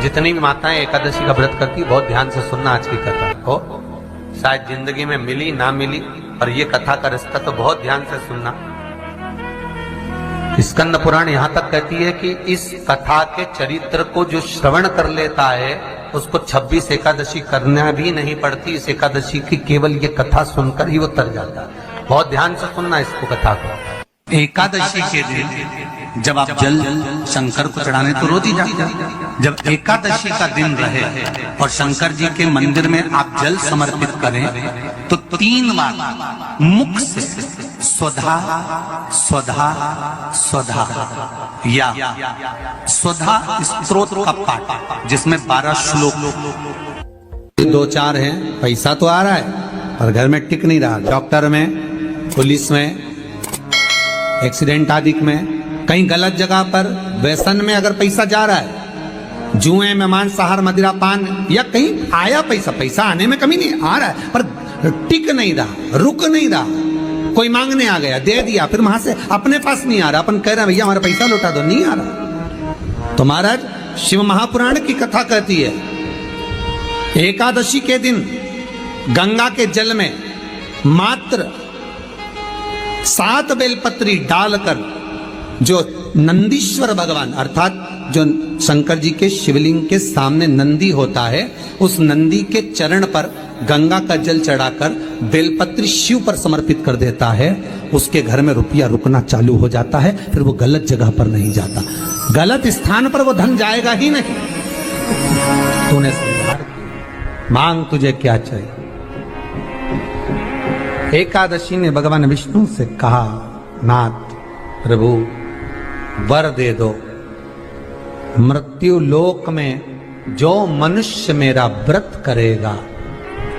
जितनी भी माताएं एकादशी का व्रत करती बहुत ध्यान से सुनना आज की कथा को। शायद जिंदगी में मिली ना मिली, और ये कथा का रिश्ता तो बहुत ध्यान से सुनना। स्कंद पुराण यहाँ तक कहती है कि इस कथा के चरित्र को जो श्रवण कर लेता है उसको 26 एकादशी करना भी नहीं पड़ती। इस एकादशी की केवल ये कथा सुनकर ही वो तर जाता है। बहुत ध्यान से सुनना इसको, कथा को। एकादशी के दिन जब आप जल शंकर को चढ़ाने तो रोज ही जाते हैं। जब एकादशी का दिन रहे और शंकर जी के मंदिर में आप जल समर्पित करें तो 3 बार मुख से स्वधा स्वधा स्वधा या स्वधा स्तोत्र का पाठ, जिसमें 12 श्लोक 2-4 हैं। पैसा तो आ रहा है पर घर में टिक नहीं रहा। डॉक्टर में, पुलिस में, एक्सीडेंट आदि में, कहीं गलत जगह पर, व्यसन में अगर पैसा जा रहा है, जुए में, मांसाहार, मदिरा पान, या कहीं आया पैसा आने में कमी नहीं, आ रहा है पर टिक नहीं रहा, रुक नहीं रहा। कोई मांगने आ गया, दे दिया, फिर वहां से अपने पास नहीं आ रहा, अपन कह रहे हैं भैया हमारा पैसा लौटा दो, नहीं आ रहा। तो महाराज शिव महापुराण की कथा कहती है एकादशी के दिन गंगा के जल में मात्र 7 बेलपत्री डालकर जो नंदीश्वर भगवान अर्थात जो शंकर जी के शिवलिंग के सामने नंदी होता है, उस नंदी के चरण पर गंगा का जल चढ़ाकर बेलपत्री शिव पर समर्पित कर देता है, उसके घर में रुपया रुकना चालू हो जाता है। फिर वो गलत जगह पर नहीं जाता, गलत स्थान पर वो धन जाएगा ही नहीं। तूने सुधार किया, मांग तुझे क्या चाहिए। एकादशी ने भगवान विष्णु से कहा, नाथ प्रभु वर दे दो, मृत्यु लोक में जो मनुष्य मेरा व्रत करेगा,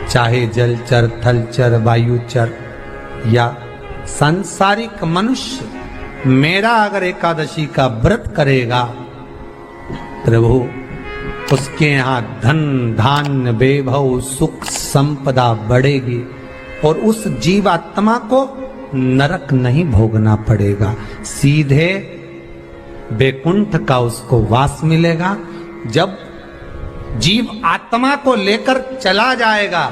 चाहे जलचर, थलचर, वायुचर या सांसारिक मनुष्य, मेरा अगर एकादशी का व्रत करेगा प्रभु, उसके यहाँ धन धान्य वैभव सुख संपदा बढ़ेगी और उस जीवात्मा को नरक नहीं भोगना पड़ेगा, सीधे बैकुंठ का उसको वास मिलेगा। जब जीव आत्मा को लेकर चला जाएगा,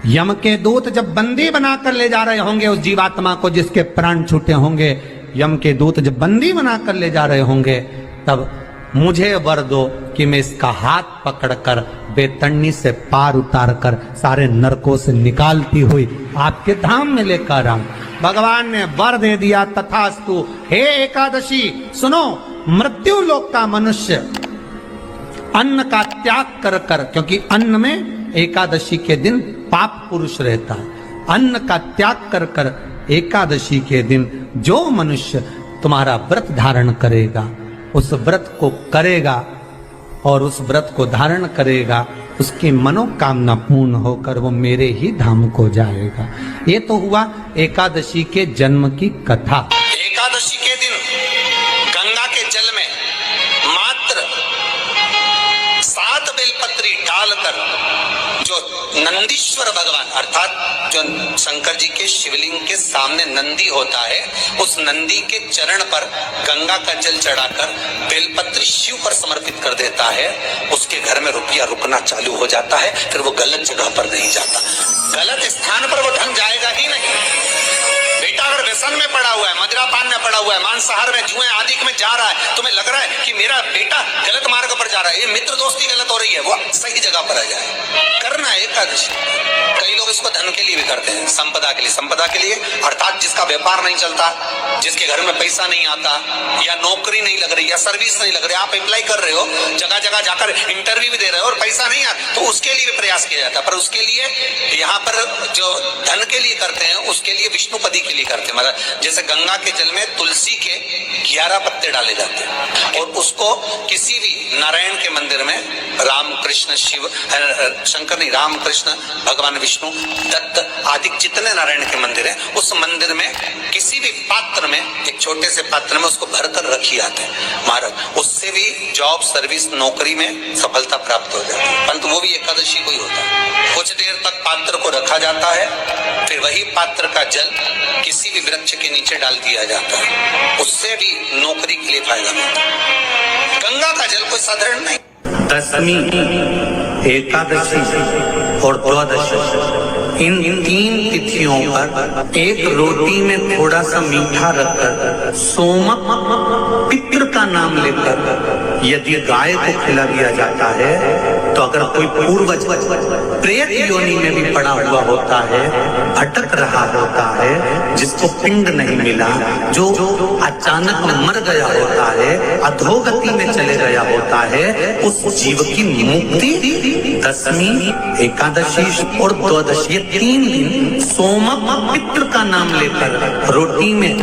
यम के दूत जब बंदी बनाकर ले जा रहे होंगे उस जीवात्मा को जिसके प्राण छूटे होंगे, यम के दूत जब बंदी बनाकर ले जा रहे होंगे, तब मुझे वर दो कि मैं इसका हाथ पकड़कर बेतन्नी से पार उतार कर सारे नरकों से निकालती हुई आपके धाम में लेकर आऊं। भगवान ने वर दे दिया, तथास्तु। हे एकादशी सुनो, मृत्यु लोक का मनुष्य अन्न का त्याग कर कर, क्योंकि अन्न में एकादशी के दिन पाप पुरुष रहता है, अन्न का त्याग कर कर एकादशी के दिन जो मनुष्य तुम्हारा व्रत धारण करेगा, उस व्रत को करेगा और उस व्रत को धारण करेगा, उसकी मनोकामना पूर्ण होकर वो मेरे ही धाम को जाएगा। ये तो हुआ एकादशी के जन्म की कथा। एकादशी के दिन गंगा के जल में मात्र 7 बेलपत्री डालकर जो नंदीश्वर भगवान अर्थात जो शंकर जी के शिवलिंग के सामने नंदी होता है, उस नंदी के चरण पर गंगा का जल चढ़ाकर बेलपत्री शिव पर समर्पित कर देता है, उसके घर में रुपया रुकना चालू हो जाता है। फिर वो गलत जगह पर नहीं जाता, गलत स्थान पर वो धन जाएगा ही नहीं। बेटा अगर व्यसन में पड़ा हुआ है, मदिरा पान में पड़ा हुआ है, मांसाहार में, जुए आदि में जा रहा है, तुम्हें लग रहा है कि मेरा बेटा गलत मार्ग पर जा रहा है, ये मित्र दोस्ती गलत हो रही है, वो सही जगह पर आ जाए। करना है एकादशी। कई लोग इसको धन के लिए भी करते हैं, संपदा के लिए। संपदा के लिए अर्थात जिसका व्यापार नहीं चलता, जिसके घर में पैसा नहीं आता, या नौकरी नहीं लग रही, या सर्विस नहीं लग रही, आप अप्लाई कर रहे हो, जगह जगह जाकर इंटरव्यू भी दे रहे हो और पैसा नहीं आता, तो उसके लिए भी प्रयास किया जाता है। पर उसके लिए यहाँ पर जो धन के लिए करते हैं, उसके लिए विष्णुपदी के लिए करते हैं। मतलब जैसे गंगा के जल में तुलसी के 11 पत्ते डाले जाते हैं और उसको किसी भी नारायण के मंदिर में, राम कृष्ण शिव शंकर नहीं, राम कृष्ण भगवान विष्णु दत्त आदि जितने नारायण के मंदिर हैं, उस मंदिर में किसी भी पात्र में, एक छोटे से पात्र में उसको भरकर रखी जाते हैं महाराज। उससे भी जॉब, सर्विस, नौकरी में सफलता प्राप्त हो जाती है। परंतु वो भी एकादशी को ही होता है। कुछ देर तक पात्र को रखा जाता है, फिर वही पात्र का जल किसी भी वृक्ष के नीचे डाल दिया जाता है, उससे भी नौकरी के लिए फायदा मिलता है। गंगा का जल कोई साधारण नहीं। दशमी, एकादशी और द्वादशी, इन 3 तिथियों पर एक रोटी में थोड़ा सा मीठा रखकर सोमक पितृ का नाम लेकर यदि गाय को खिला दिया जाता है, तो अगर कोई पूर्वज प्रेत योनि में भी पड़ा हुआ होता है, भटक रहा होता है, जिसको पिंड नहीं मिला, जो अचानक मर गया होता है, अधोगति में चले गया होता है, उस जीव की मुक्ति दशमी, एकादशी और द्वादशी 3 दिन सोमक पितृ का नाम लेकर रोटी में,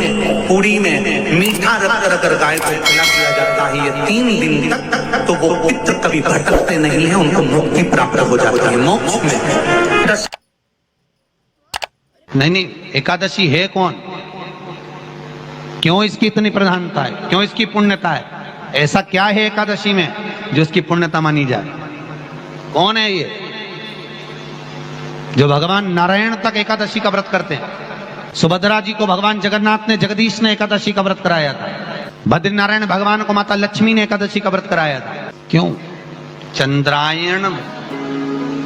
पूरी में मीठा रखकर अगर गाय को खिला दिया जाता है ये 3 दिन तक, तो वो पितृ कभी भटकते नहीं है, उनको मुक्ति प्राप्त हो जाती है मोक्ष में। नहीं, एकादशी है कौन? क्यों इसकी इतनी प्रधानता है? क्यों इसकी पुण्यता है? ऐसा क्या है एकादशी में जो इसकी पुण्यता मानी जाए? कौन है ये जो भगवान नारायण तक एकादशी का व्रत करते हैं? सुभद्रा जी को भगवान जगन्नाथ ने, जगदीश ने एकादशी का व्रत कराया था। बद्रीनारायण भगवान को माता लक्ष्मी ने एकादशी का व्रत कराया था। क्यों? चंद्रायण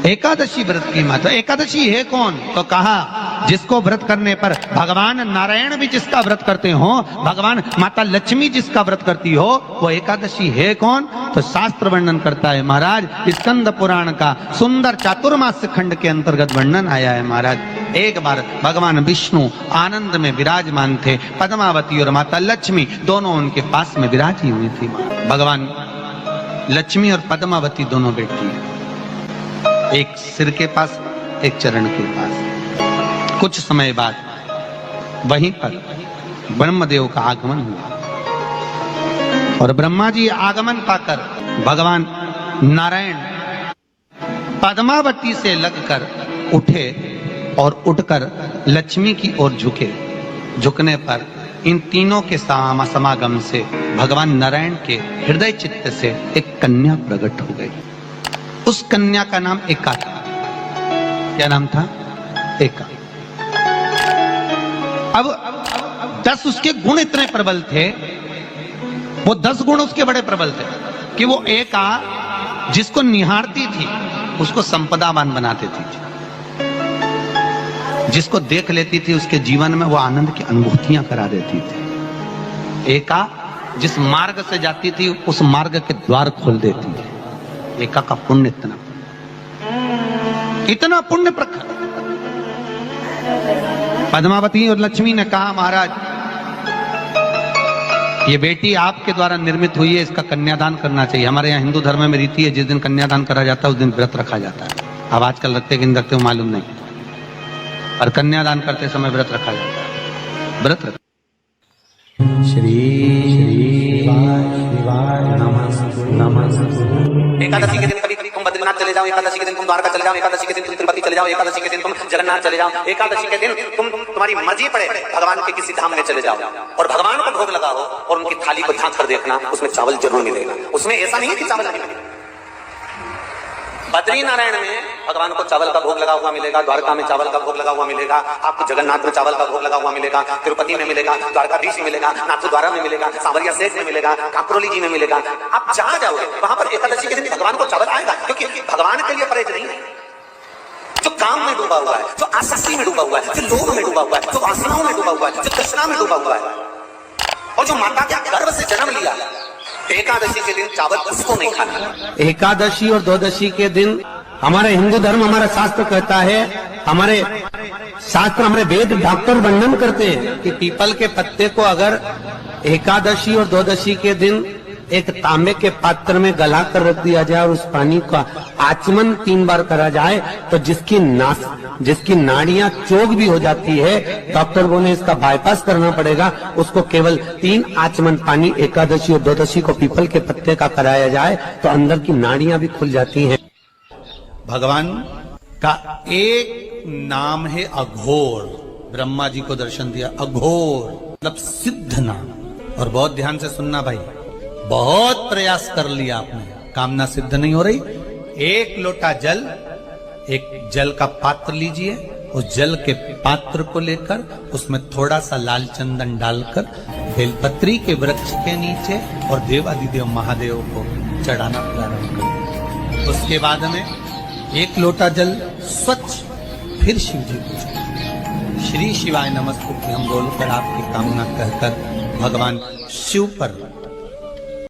एकादशी व्रत की माता। एकादशी है कौन? तो कहा जिसको व्रत करने पर भगवान नारायण भी जिसका व्रत करते हो, भगवान माता लक्ष्मी जिसका व्रत करती हो, वो एकादशी है कौन? तो शास्त्र वर्णन करता है महाराज, स्कंद पुराण का सुंदर चातुर्मास्य खंड के अंतर्गत वर्णन आया है महाराज। एक बार भगवान विष्णु आनंद में विराजमान थे, पद्मावती और माता लक्ष्मी दोनों उनके पास में विराजी हुई थी। भगवान लक्ष्मी और पद्मावती दोनों बैठी है, एक सिर के पास, एक चरण के पास। कुछ समय बाद वहीं पर ब्रह्मदेव का आगमन हुआ और ब्रह्मा जी आगमन पाकर भगवान नारायण पद्मावती से लगकर उठे और उठकर लक्ष्मी की ओर झुके। झुकने पर इन तीनों के समागम से भगवान नारायण के हृदय चित्त से एक कन्या प्रकट हो गई। उस कन्या का नाम एका था। क्या नाम था? एका। अब 10 उसके गुण इतने प्रबल थे, वो 10 गुण उसके बड़े प्रबल थे कि वो एका जिसको निहारती थी उसको संपदावान बना देती थी, जिसको देख लेती थी उसके जीवन में वो आनंद की अनुभूतियां करा देती थी। एका जिस मार्ग से जाती थी उस मार्ग के द्वार खोल देती थी। एका का पुण्य इतना पुण्य प्रखर। पद्मावती और लक्ष्मी ने कहा महाराज ये बेटी आपके द्वारा निर्मित हुई है, इसका कन्यादान करना चाहिए। हमारे यहाँ हिंदू धर्म में रीति है, जिस दिन कन्यादान करा जाता है उस दिन व्रत रखा जाता है। अब आजकल रखते कि नहीं रखते हो मालूम नहीं, और कन्यादान करते समय व्रत रखा जाता है। व्रत रख श्री शिवाय नमः। एकादशी के दिन कभी कभी तुम बद्रीनाथ चले जाओ, एकादशी के दिन तुम द्वारका चले जाओ, एकादशी के दिन तुम तिरुपति चले जाओ, एकादशी के दिन तुम जगन्नाथ चले जाओ, एकादशी के दिन तुम्हारी मर्जी पड़े भगवान के किसी धाम में चले जाओ और भगवान को भोग लगाओ और उनकी थाली को झांक कर देखना, उसमें चावल जरूर मिलेगा। उसमें ऐसा नहीं है कि चावल नहीं मिलेगा। बद्री नारायण में भगवान को चावल का भोग लगा हुआ मिलेगा, द्वारका में चावल का भोग लगा हुआ मिलेगा, आपको जगन्नाथ में चावल का भोग लगा हुआ मिलेगा, तिरुपति में मिलेगा, द्वारकाधीश में मिलेगा, नाथद्वारा में मिलेगा, सांवरिया सेठ में मिलेगा, काकरोली जी में मिलेगा। आप जहां जाओगे वहां पर एकादशी के दिन भगवान को चावल आएगा, क्योंकि भगवान के लिए परहेज नहीं है। जो काम में डूबा हुआ है, जो आसक्ति में डूबा हुआ है, जो लोभ में डूबा हुआ है, जो वासनाओं में डूबा हुआ है, जो तृष्णा में डूबा हुआ है, और जो माता के गर्भ से जन्म लिया, एकादशी के दिन चावल उसको नहीं खाना। एकादशी और द्वादशी के दिन हमारे हिंदू धर्म, हमारा शास्त्र कहता है, हमारे शास्त्र, हमारे वेद डॉक्टर वर्णन करते हैं कि पीपल के पत्ते को अगर एकादशी और द्वादशी के दिन एक तांबे के पात्र में गला कर रख दिया जाए और उस पानी का आचमन 3 बार करा जाए तो जिसकी नाड़ियां चोक भी हो जाती है, डॉक्टर बोले इसका बाईपास करना पड़ेगा, उसको केवल 3 आचमन पानी एकादशी और द्वादशी को पीपल के पत्ते का कराया जाए तो अंदर की नाड़ियां भी खुल जाती हैं। भगवान का एक नाम है अघोर। ब्रह्मा जी को दर्शन दिया, अघोर मतलब सिद्ध नाम। और बहुत ध्यान से सुनना भाई, बहुत प्रयास कर लिया आपने, कामना सिद्ध नहीं हो रही। 1 लोटा जल एक जल का पात्र लीजिए, उस जल के पात्र को लेकर उसमें थोड़ा सा लाल चंदन डालकर बेलपत्री के वृक्ष के नीचे और देवादिदेव महादेव को चढ़ाना प्रारंभ करें। उसके बाद में एक लोटा जल स्वच्छ फिर शिव जी को चढ़ाएं। श्री शिवाय नमस्तुभ्यं बोलकर आपकी कामना कहकर भगवान शिव पर